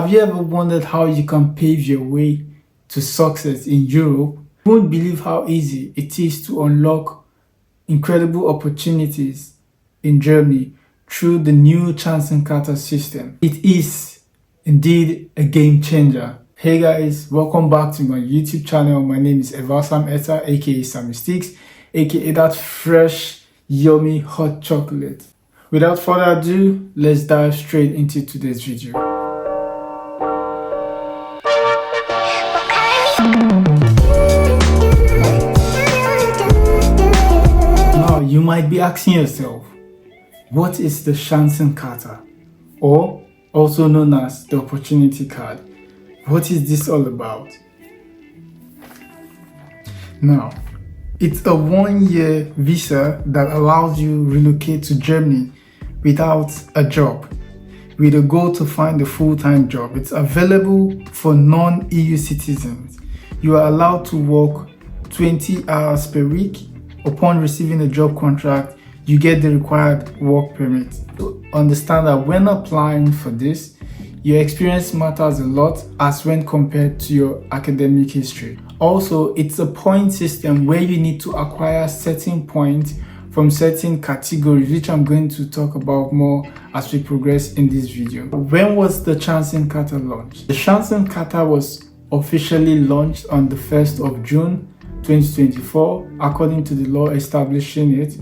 Have you ever wondered how you can pave your way to success in Europe? You won't believe how easy it is to unlock incredible opportunities in Germany through the new Chancenkarte system. It is indeed a game changer. Hey guys, welcome back to my YouTube channel. My name is evalsametta, aka Samisticks, aka that fresh, yummy hot chocolate. Without further ado, let's dive straight into today's video. Now, you might be asking yourself, what is the Chancenkarte, or also known as the opportunity card? What is this all about? Now, it's a one-year visa that allows you to relocate to Germany without a job, with a goal to find a full-time job. It's available for non-EU citizens. You are allowed to work 20 hours per week. Upon receiving a job contract, you get the required work permit. So understand that when applying for this, your experience matters a lot as when compared to your academic history. Also, it's a point system where you need to acquire certain points from certain categories, which I'm going to talk about more as we progress in this video. When was the Chancenkarte launched? The Chancenkarte was officially launched on the 1st of June 2024, according to the law establishing it.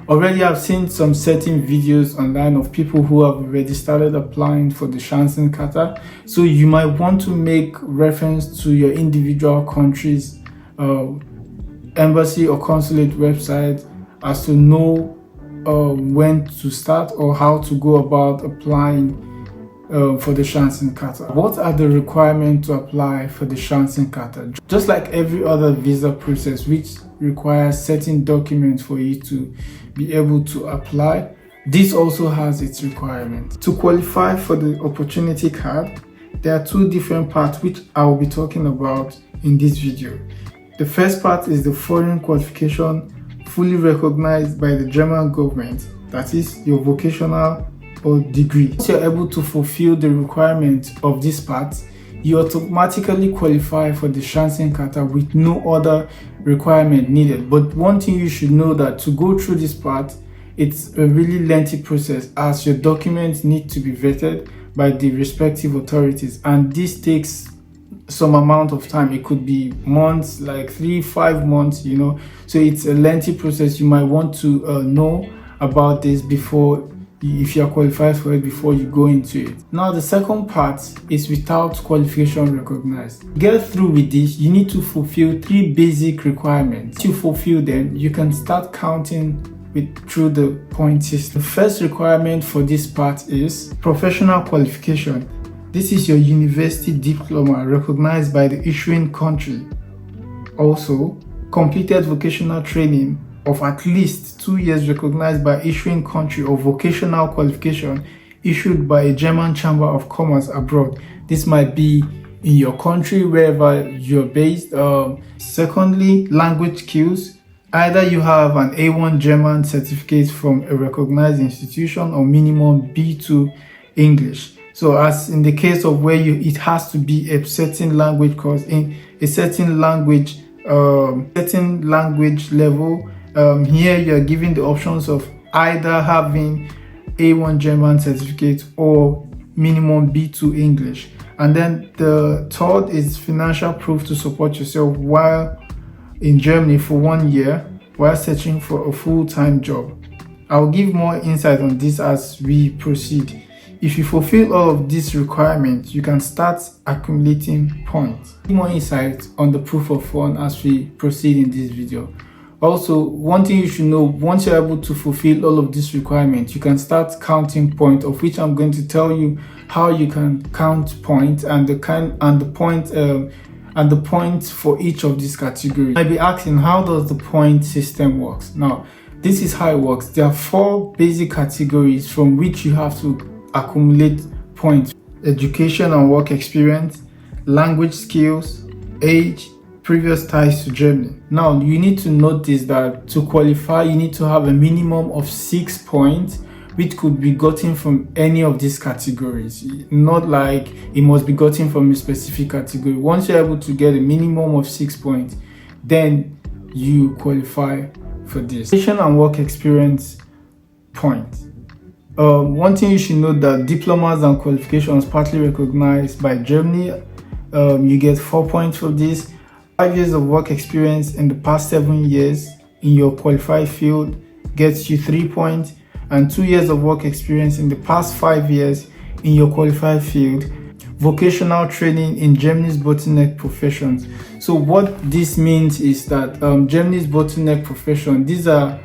Already I've seen some certain videos online of people who have already started applying for the Chancenkarte. So you might want to make reference to your individual country's embassy or consulate website as to know when to start or how to go about applying for the Chancenkarte. What are the requirements to apply for the Chancenkarte? Just like every other visa process, which requires certain documents for you to be able to apply, this also has its requirements. To qualify for the opportunity card, there are two different parts which I will be talking about in this video. The first part is the foreign qualification fully recognized by the German government, that is your vocational or degree. Once you're able to fulfill the requirements of this part, you automatically qualify for the Chancenkarte with no other requirement needed. But one thing you should know that to go through this part, it's a really lengthy process as your documents need to be vetted by the respective authorities, and this takes some amount of time. It could be months, like 3-5 months, you know. So it's a lengthy process. You might want to know about this before, if you are qualified for it, before you go into it. Now the second part is without qualification recognized. To get through with this, you need to fulfill 3 basic requirements. Once you fulfill them, you can start counting through the point system. The first requirement for this part is professional qualification. This is your university diploma recognized by the issuing country. Also, completed vocational training of at least 2 years recognized by issuing country, or vocational qualification issued by a German Chamber of Commerce abroad. This might be in your country, wherever you're based. Secondly, language skills. Either you have an A1 German certificate from a recognized institution or minimum B2 English. So as in the case of where it has to be a certain language course in a certain language level. Here you're given the options of either having A1 German certificate or minimum B2 English. And then the third is financial proof to support yourself while in Germany for 1 year while searching for a full-time job. I'll give more insight on this as we proceed. If you fulfill all of these requirements, you can start accumulating points. More insight on the proof of fund as we proceed in this video. Also, one thing you should know, once you're able to fulfill all of these requirements, you can start counting points, of which I'm going to tell you how you can count points and the points for each of these categories. You might be asking, how does the point system works? Now, this is how it works. There are 4 basic categories from which you have to accumulate points: education and work experience, language skills, age, previous ties to Germany. Now you need to notice that to qualify you need to have a minimum of 6 points, which could be gotten from any of these categories. Not like it must be gotten from a specific category. Once you're able to get a minimum of 6 points, then you qualify for this. Education and work experience points. One thing you should know that diplomas and qualifications partly recognized by Germany. You get 4 points for this. 5 years of work experience in the past 7 years in your qualified field gets you 3 points, and 2 years of work experience in the past 5 years in your qualified field. Vocational training in Germany's bottleneck professions. So what this means is that Germany's bottleneck profession, these are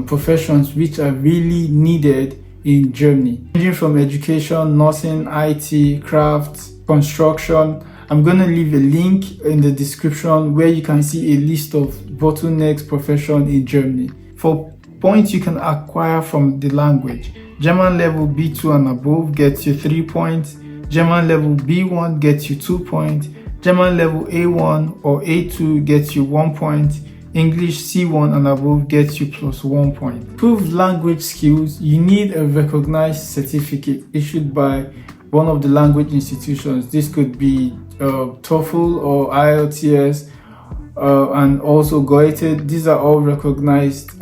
professions which are really needed in Germany, ranging from education, nursing, IT, crafts, construction. I'm going to leave a link in the description where you can see a list of bottlenecks profession in Germany. For points you can acquire from the language, German level B2 and above gets you 3 points, German level B1 gets you 2 points, German level A1 or A2 gets you 1 point, English C1 and above gets you +1 point. To prove language skills, you need a recognized certificate issued by one of the language institutions. This could be TOEFL or IELTS and also Goethe. These are all recognized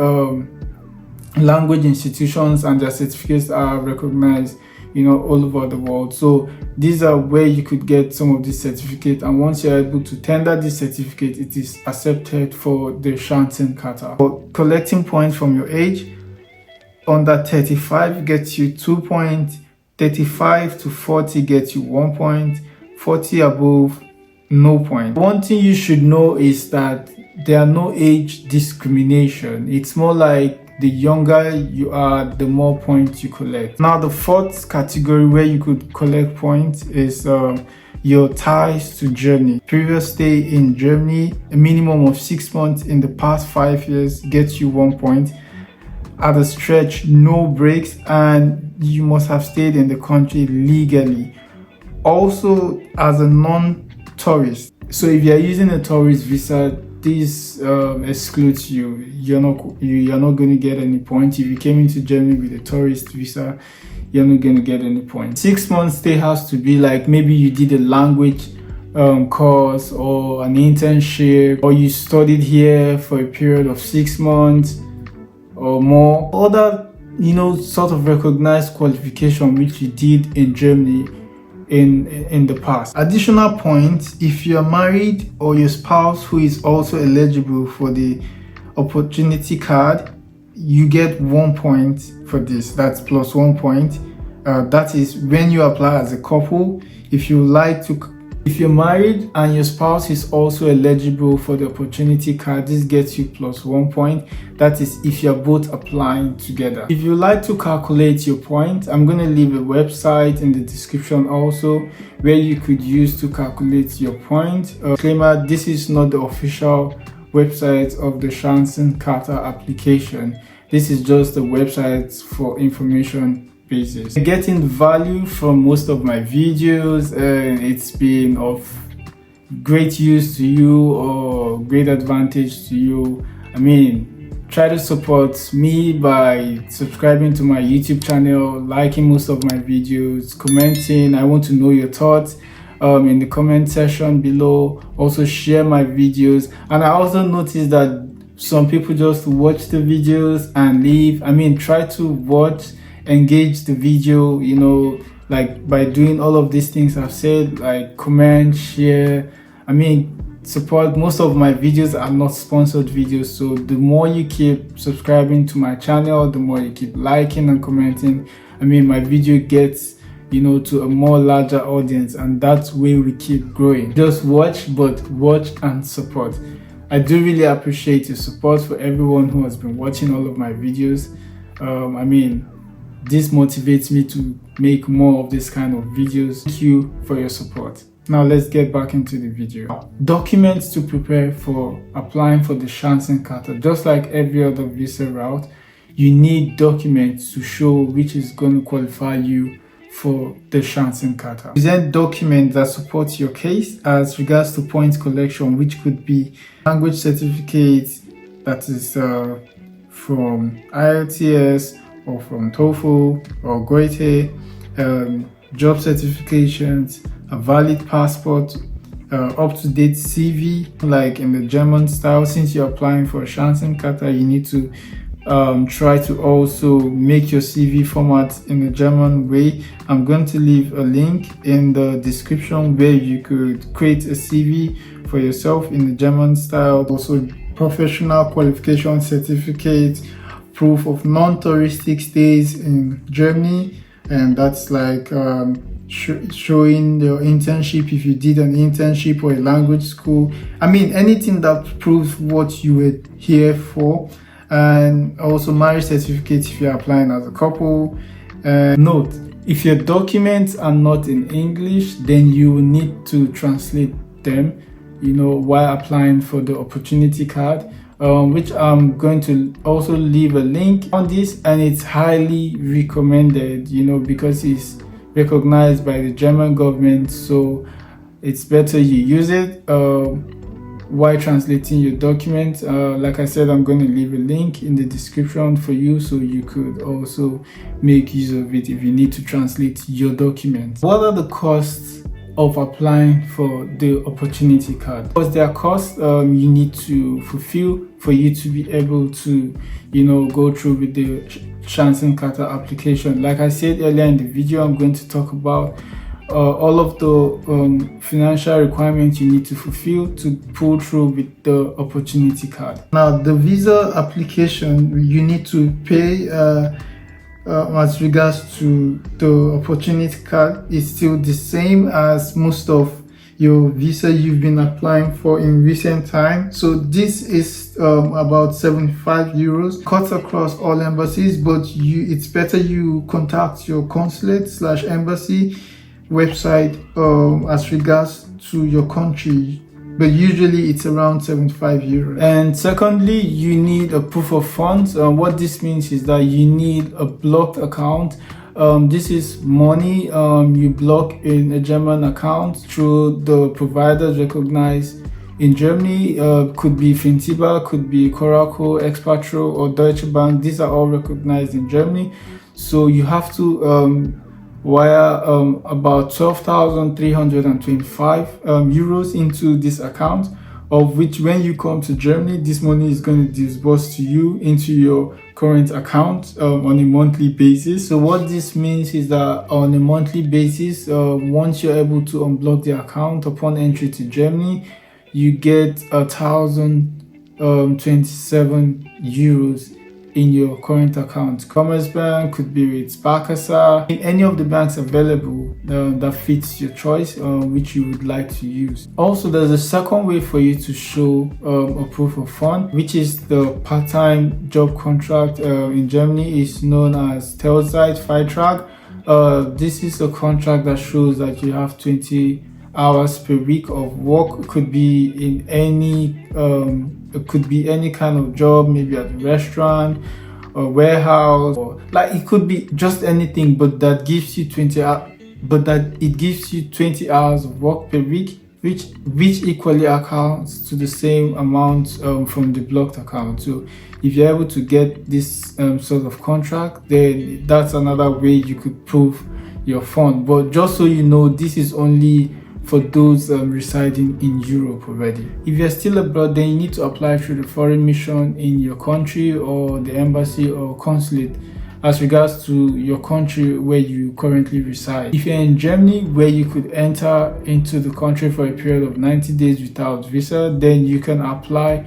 language institutions, and their certificates are recognized, all over the world. So these are where you could get some of this certificate, and once you're able to tender this certificate, it is accepted for the Chancenkarte. For collecting points from your age, under 35 gets you 2 points, 35 to 40 gets you 1 point, 40 above, no point. One thing you should know is that there are no age discrimination. It's more like the younger you are, the more points you collect. Now, the fourth category where you could collect points is your ties to Germany. Previous stay in Germany, a minimum of 6 months in the past 5 years gets you 1 point. At a stretch, no breaks, and you must have stayed in the country legally. Also, as a non-tourist. So if you are using a tourist visa, this excludes you. You're not going to get any points. If you came into Germany with a tourist visa, you're not going to get any points. 6 months stay has to be like maybe you did a language course or an internship, or you studied here for a period of 6 months or more. Other, sort of recognized qualification which you did in Germany in the past. Additional points, if you are married or your spouse who is also eligible for the opportunity card, you get 1 point for this. That's +1 point. That is when you apply as a couple. If you're married and your spouse is also eligible for the opportunity card, this gets you +1 point. That is if you're both applying together. If you like to calculate your points, I'm going to leave a website in the description also where you could use to calculate your points. Disclaimer, this is not the official website of the Chancenkarte application. This is just a website for information basis. Getting value from most of my videos, and it's been of great use to you or great advantage to you. Try to support me by subscribing to my YouTube channel, liking most of my videos, commenting. I want to know your thoughts in the comment section below. Also share my videos. And I also noticed that some people just watch the videos and leave. Try to watch, engage the video, like by doing all of these things I've said, like comment, share, support. Most of my videos are not sponsored videos, so the more you keep subscribing to my channel, the more you keep liking and commenting, my video gets to a more larger audience, and that's where we keep growing. Just watch, but watch and support. I do really appreciate your support for everyone who has been watching all of my videos. This motivates me to make more of this kind of videos. Thank you for your support. Now let's get back into the video. Documents to prepare for applying for the Chancenkarte. Just like every other visa route, you need documents to show which is going to qualify you for the Chancenkarte. Present documents that support your case as regards to points collection, which could be language certificate that is from IELTS or from TOEFL or Goethe, job certifications, a valid passport, up-to-date CV, like in the German style. Since you're applying for a Chancenkarte, you need to try to also make your CV format in the German way. I'm going to leave a link in the description where you could create a CV for yourself in the German style. Also, professional qualification certificate, proof of non-touristic stays in Germany, and that's like showing your internship, if you did an internship or a language school. I mean, anything that proves what you were here for. And also marriage certificate if you're applying as a couple. Note, if your documents are not in English, then you will need to translate them, while applying for the opportunity card, which I'm going to also leave a link on this, and it's highly recommended, because it's recognized by the German government, so it's better you use it while translating your document. Like I said, I'm going to leave a link in the description for you, so you could also make use of it if you need to translate your document. What are the costs of applying for the opportunity card? Because there are costs you need to fulfill for you to be able to go through with the Chancenkarte application. Like I said earlier in the video, I'm going to talk about all of the financial requirements you need to fulfill to pull through with the opportunity card. Now, the visa application, you need to pay as regards to the opportunity card is still the same as most of your visa you've been applying for in recent time. So this is about 75 euros, cuts across all embassies, but it's better you contact your consulate/embassy website as regards to your country, but usually it's around 75 euros. And secondly, you need a proof of funds. What this means is that you need a blocked account. This is money you block in a German account through the providers recognized in Germany. Could be Fintiba, could be Coraco, Expatro, or Deutsche Bank. These are all recognized in Germany, so you have to wire about 12,325 euros into this account, of which when you come to Germany, this money is going to disburse to you into your current account on a monthly basis. So what this means is that on a monthly basis, once you're able to unblock the account upon entry to Germany, you get 1,027 euros in your current account. Commerzbank, could be with Sparkasse, in any of the banks available that fits your choice, which you would like to use. Also, there's a second way for you to show a proof of fund, which is the part-time job contract. In Germany is known as Teilzeit-Vertrag. This is a contract that shows that you have 20 hours per week of work. It could be in any kind of job, maybe at a restaurant or warehouse, or like it could be just anything, but that gives you 20 hours of work per week, which equally accounts to the same amount from the blocked account. So if you're able to get this sort of contract, then that's another way you could prove your fund. But just so you know, this is only for those residing in Europe already. If you're still abroad, then you need to apply through the foreign mission in your country or the embassy or consulate as regards to your country where you currently reside. If you're in Germany, where you could enter into the country for a period of 90 days without visa, then you can apply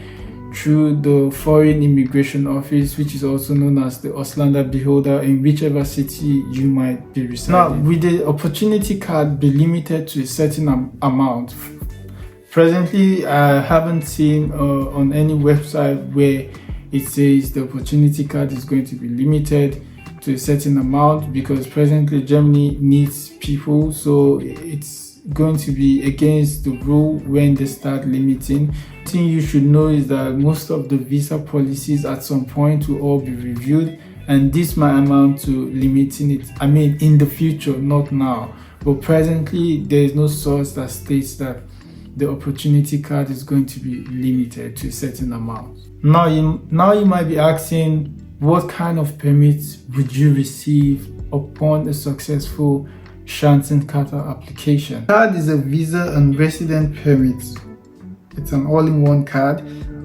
through the Foreign Immigration Office, which is also known as the Ausländerbehörde, in whichever city you might be residing. Now, will the opportunity card be limited to a certain amount? Presently, I haven't seen on any website where it says the opportunity card is going to be limited to a certain amount, because presently Germany needs people, so it's going to be against the rule when they start limiting. The thing you should know is that most of the visa policies at some point will all be reviewed, and this might amount to limiting it. I mean, in the future, not now, but presently there is no source that states that the opportunity card is going to be limited to a certain amount. Now you might be asking, what kind of permits would you receive upon a successful Chancenkarte application? Card is a visa and resident permit. It's an all-in-one card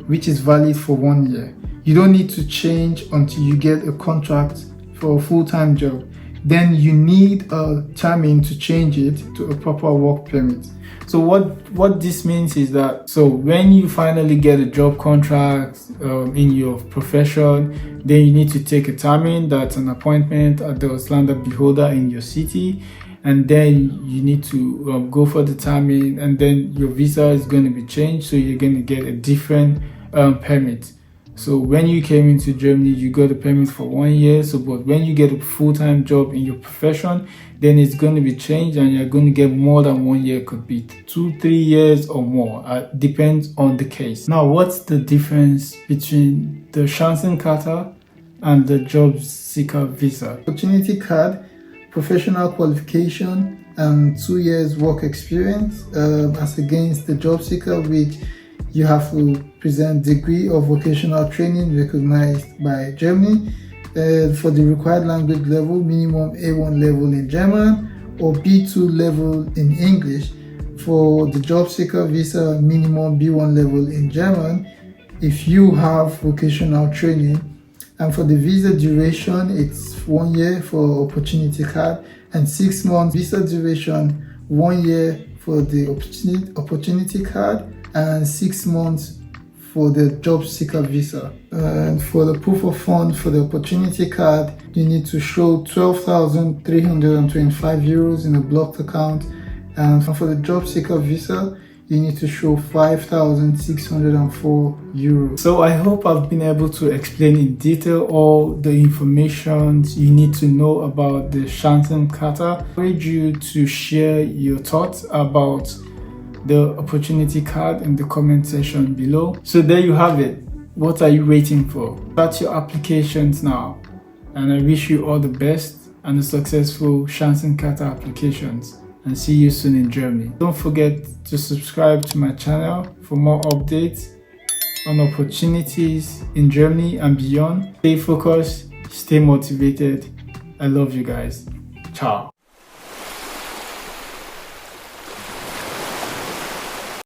which is valid for 1 year. You don't need to change until you get a contract for a full-time job. Then you need a timing to change it to a proper work permit. So what this means is that, so when you finally get a job contract in your profession, then you need to take a timing, that's an appointment at the standard beholder in your city, and then you need to go for the timing, and then your visa is going to be changed, so you're going to get a different permit. So when you came into Germany, you got a permit for 1 year. So, but when you get a full-time job in your profession, then it's going to be changed, and you're going to get more than 1 year. Could be 2-3 years or more. Depends on the case. Now, what's the difference between the Chancenkarte and the job seeker visa? Opportunity card, professional qualification, and 2 years work experience, as against the job seeker, which you have to present degree of vocational training recognized by Germany. For the required language level, minimum A1 level in German or B2 level in English. For the job seeker visa, minimum B1 level in German if you have vocational training. And for the visa duration, it's 1 year for opportunity card and 6 months visa duration, 1 year for the opportunity card and 6 months for the job seeker visa. And for the proof of fund for the opportunity card, you need to show 12,325 euros in a blocked account. And for the job seeker visa, you need to show 5,604 euros. So I hope I've been able to explain in detail all the information you need to know about the Chancenkarte. I encourage you to share your thoughts about the opportunity card in the comment section below. So there you have it. What are you waiting for? Start your applications now, and I wish you all the best and a successful Chancenkarte applications, and see you soon in Germany. Don't forget to subscribe to my channel for more updates on opportunities in Germany and beyond. Stay focused, stay motivated. I love you guys. Ciao.